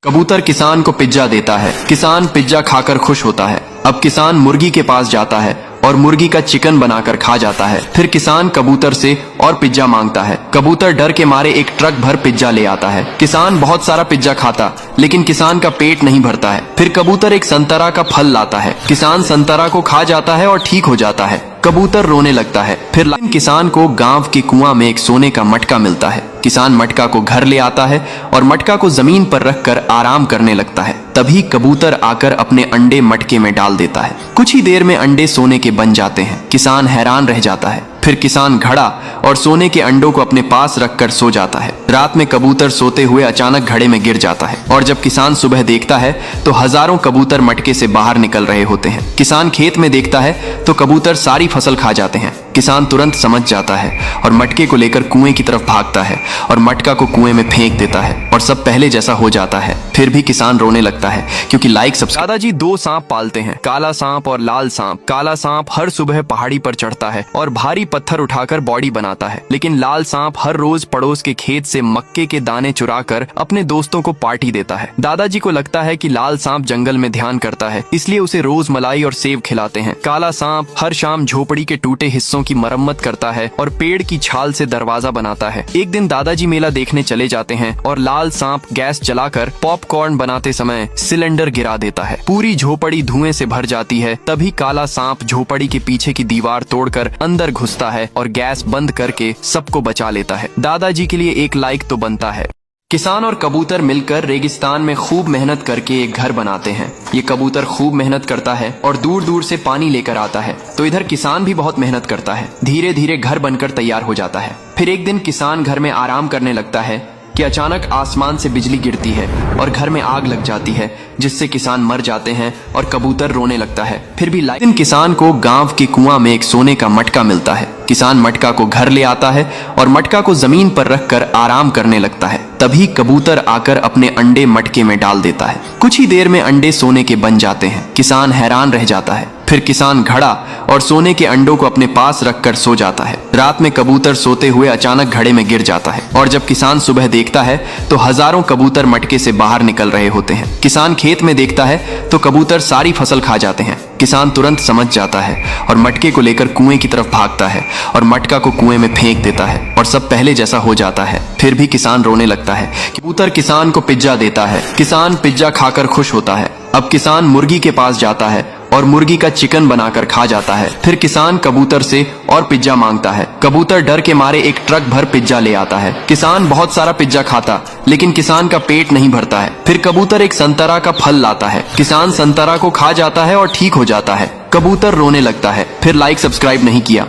कबूतर किसान को पिज्जा देता है। किसान पिज्जा खाकर खुश होता है। अब किसान मुर्गी के पास जाता है और मुर्गी का चिकन बनाकर खा जाता है। फिर किसान कबूतर से और पिज्जा मांगता है। कबूतर डर के मारे एक ट्रक भर पिज्जा ले आता है। किसान बहुत सारा पिज्जा खाता, लेकिन किसान का पेट नहीं भरता है। फिर कबूतर एक संतरा का फल लाता है। किसान संतरा को खा जाता है और ठीक हो जाता है। कबूतर रोने लगता है। फिर किसान को गांव के कुआं में एक सोने का मटका मिलता है। किसान मटका को घर ले आता है और मटका को जमीन पर रखकर आराम करने लगता है। तभी कबूतर आकर अपने अंडे मटके में डाल देता है। कुछ ही देर में अंडे सोने के बन जाते हैं। किसान हैरान रह जाता है। फिर किसान घड़ा और सोने के अंडों को अपने पास रखकर सो जाता है। रात में कबूतर सोते हुए अचानक घड़े में गिर जाता है और जब किसान सुबह देखता है तो हजारों कबूतर मटके से बाहर निकल रहे होते हैं। किसान खेत में देखता है तो कबूतर सारी फसल खा जाते हैं। किसान तुरंत समझ जाता है और मटके को लेकर कुएं की तरफ भागता है और मटका को कुएं में फेंक देता है और सब पहले जैसा हो जाता है। फिर भी किसान रोने लगता है क्योंकि दादाजी 2 सांप पालते हैं, काला सांप और लाल सांप। काला सांप हर सुबह पहाड़ी पर चढ़ता है और भारी पत्थर उठाकर बॉडी बनाता है, लेकिन लाल सांप हर रोज पड़ोस के खेत से मक्के के दाने चुराकर अपने दोस्तों को पार्टी देता है। दादाजी को लगता है कि लाल सांप जंगल में ध्यान करता है, इसलिए उसे रोज मलाई और सेब खिलाते हैं। काला सांप हर शाम झोपड़ी के टूटे हिस्सों की मरम्मत करता है और पेड़ की छाल से दरवाजा बनाता है। एक दिन दादाजी मेला देखने चले जाते हैं और लाल सांप गैस जलाकर पॉपकॉर्न बनाते समय सिलेंडर गिरा देता है। पूरी झोपड़ी धुएं से भर जाती है। तभी काला सांप झोपड़ी के पीछे की दीवार तोड़कर अंदर घुसता है और गैस बंद करके सबको बचा लेता है। दादाजी के लिए एक लाइक तो बनता है। किसान और कबूतर मिलकर रेगिस्तान में खूब मेहनत करके एक घर बनाते हैं। ये कबूतर खूब मेहनत करता है और दूर दूर से पानी लेकर आता है, तो इधर किसान भी बहुत मेहनत करता है। धीरे धीरे घर बनकर तैयार हो जाता है। फिर एक दिन किसान घर में आराम करने लगता है कि अचानक आसमान से बिजली गिरती है और घर में आग लग जाती है, जिससे किसान मर जाते हैं और कबूतर रोने लगता है। फिर भी दिन किसान को गांव के कुआं में एक सोने का मटका मिलता है। किसान मटका को घर ले आता है और मटका को जमीन पर रखकर आराम करने लगता है। तभी कबूतर आकर अपने अंडे मटके में डाल देता है। कुछ ही देर में अंडे सोने के बन जाते हैं। किसान हैरान रह जाता है। फिर किसान घड़ा और सोने के अंडों को अपने पास रखकर सो जाता है। रात में कबूतर सोते हुए अचानक घड़े में गिर जाता है और जब किसान सुबह देखता है तो हजारों कबूतर मटके से बाहर निकल रहे होते हैं। किसान खेत में देखता है तो कबूतर सारी फसल खा जाते हैं। किसान तुरंत समझ जाता है और मटके को लेकर कुएं की तरफ भागता है और मटका को कुएं में फेंक देता है और सब पहले जैसा हो जाता है। फिर भी किसान रोने लगता है। कबूतर किसान को पिज्जा देता है। किसान पिज्जा खाकर खुश होता है। अब किसान मुर्गी के पास जाता है और मुर्गी का चिकन बनाकर खा जाता है। फिर किसान कबूतर से और पिज्जा मांगता है। कबूतर डर के मारे एक ट्रक भर पिज्जा ले आता है। किसान बहुत सारा पिज्जा खाता, लेकिन किसान का पेट नहीं भरता है। फिर कबूतर एक संतरा का फल लाता है। किसान संतरा को खा जाता है और ठीक हो जाता है। कबूतर रोने लगता है। फिर लाइक सब्सक्राइब नहीं किया।